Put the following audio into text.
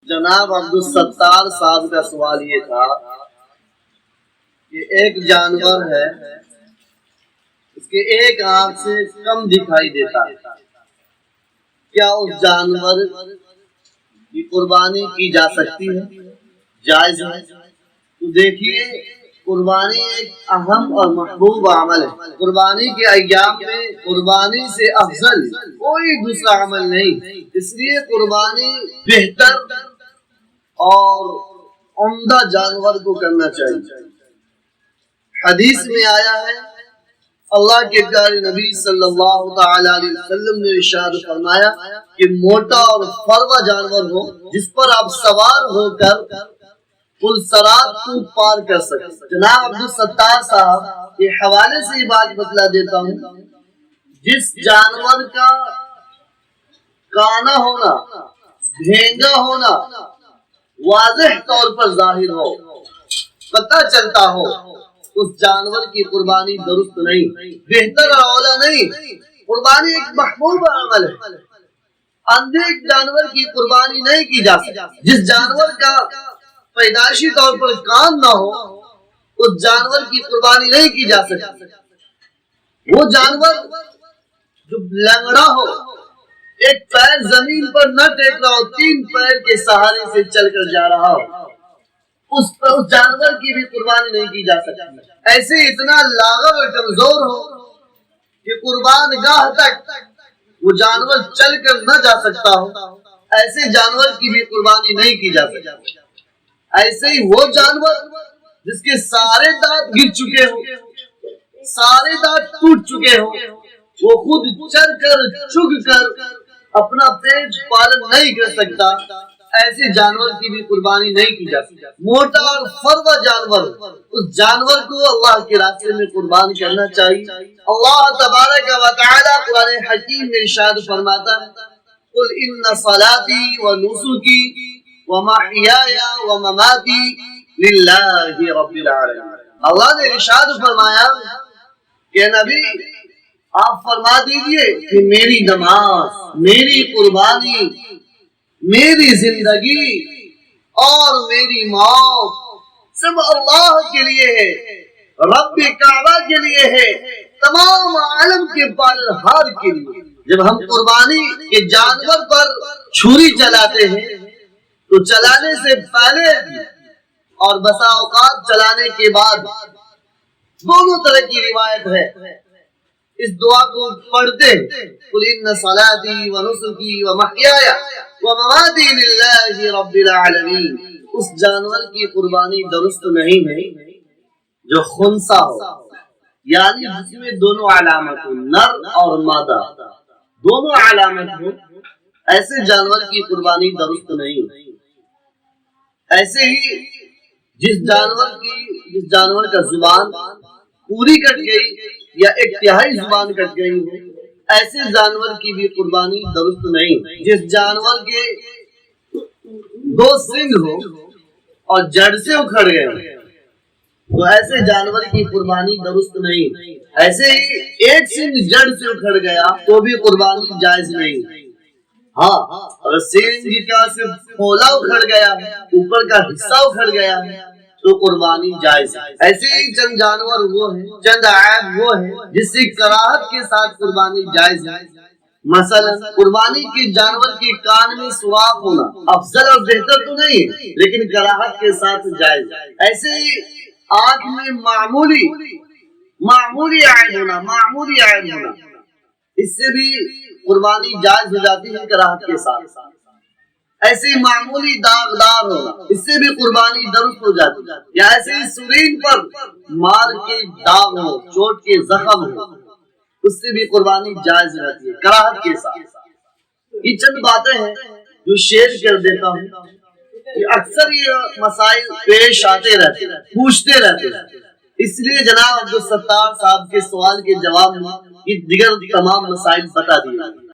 جناب عبدالستار صاحب کا سوال یہ تھا کہ ایک جانور ہے، اس کے ایک آنکھ سے کم دکھائی دیتا ہے، کیا اس جانور کی قربانی کی جا سکتی ہے؟ جائز ہے؟ تو دیکھیے، قربانی ایک اہم اور محبوب عمل ہے۔ قربانی کے ایام میں قربانی سے افضل کوئی دوسرا عمل نہیں، اس لیے قربانی بہتر اور عمدہ جانور کو کرنا چاہیے۔ حدیث میں آیا ہے، اللہ کے پیارے نبی صلی اللہ تعالی علیہ وسلم نے ارشاد فرمایا کہ موٹا اور فروا جانور ہو جس پر آپ سوار ہو کر پل صراط کو پار کر سکتے۔ جناب عبدالستار صاحب کے حوالے سے یہ بات بتلا دیتا ہوں، جس جانور کا کانا ہونا، بھینگا ہونا واضح طور پر ظاہر ہو، پتہ چلتا ہو، اس جانور کی قربانی درست نہیں، بہتر اور اولا نہیں۔ قربانی ایک محبوب عمل ہے، اندھے جانور کی قربانی نہیں کی جا سکتی۔ جس جانور کا پیدائشی طور پر کان نہ ہو، اس جانور کی قربانی نہیں کی جا سکتی۔ وہ جانور جو لنگڑا ہو، ایک پیر زمین پر نہ ٹیک رہا ہو، تین پیر کے سہارے سے چل کر جا رہا ہو، اس جانور کی بھی قربانی نہیں کی جا سکتی۔ ایسے اتنا لاغر اور کمزور ہو کہ قربان گاہ تک وہ جانور چل کر نہ جا سکتا ہو، ایسے جانور کی بھی قربانی نہیں کی جا سکتی۔ ایسے ہی وہ جانور جس کے سارے دانت گر چکے ہو، سارے دانت ٹوٹ چکے ہو، وہ خود چل کر چگ کر اپنا پیٹ پالن نہیں کر سکتا، ایسے جانور کی بھی قربانی نہیں کی جا سکتی۔ موٹا اور فروا جانور، اس جانور کو اللہ کے راستے میں قربان کرنا چاہیے۔ اللہ تبارک و تعالی قرآن حکیم میں ارشاد فرماتا ہے، قل ان صلاتی و نسکی ومحیای ومماتی للہ رب العالمین۔ اللہ نے ارشاد فرمایا کہ نبی آپ فرما دیجئے کہ میری نماز، میری قربانی، میری زندگی اور میری موت سب اللہ کے لیے ہے، رب کعبہ کے لیے ہے، تمام عالم کے پالنہار کے لیے۔ جب ہم قربانی کے جانور پر چھری چلاتے ہیں تو چلانے سے پہلے اور بسا اوقات چلانے کے بعد دونوں طرح کی روایت ہے، اس دعا کو پڑھتے قل ان صلاتی و نسکی و محیای و مماتی للہ رب العالمین۔ اس جانور کی قربانی درست نہیں ہے جو خنثی ہو، یعنی جس میں دونوں علامت ہو، نر اور مادہ دونوں علامت ہو، ایسے جانور کی قربانی درست نہیں۔ ایسے ہی جس جانور کا زبان پوری کٹ گئی یا ایک تہائی زبان کٹ گئی ہو، ایسے جانور کی بھی قربانی درست نہیں۔ جس جانور کے دو سنگ ہو اور جڑ سے اکھڑ گئے تو ایسے جانور کی قربانی درست نہیں۔ ایسے ہی ایک سنگ جڑ سے اکھڑ گیا تو بھی قربانی جائز نہیں۔ ہاں، اور سنگ کا صرف پھولا اکھڑ گیا، اوپر کا حصہ اکھڑ گیا تو قربانی جائز ہے۔ ایسے ہی چند جانور وہ ہیں، چند عیب وہ ہیں جس سے کراہت کے ساتھ قربانی جائز ہے۔ مثلا قربانی کے جانور کے کان میں سوراخ ہونا افضل اور بہتر تو نہیں ہے، لیکن کراہت کے ساتھ جائز ہے۔ ایسے ہی آنکھ میں معمولی عیب ہونا، اس سے بھی قربانی جائز ہو جاتی ہے کراہت کے ساتھ۔ ایسے ہی معمولی داغدار ہونا، اس سے بھی قربانی درست ہو جاتی ہے۔ یا ایسے ہی سرین پر مار کے داغ ہو، چوٹ کے زخم ہو، اس سے بھی قربانی جائز رہتی ہے کراہت کے ساتھ۔ یہ چند باتیں ہیں جو شیئر کر دیتا ہوں کہ اکثر یہ مسائل پیش آتے رہتے، پوچھتے رہتے، اس لیے جناب عبدالستار صاحب کے سوال کے جواب میں یہ دیگر تمام مسائل بتا دیے۔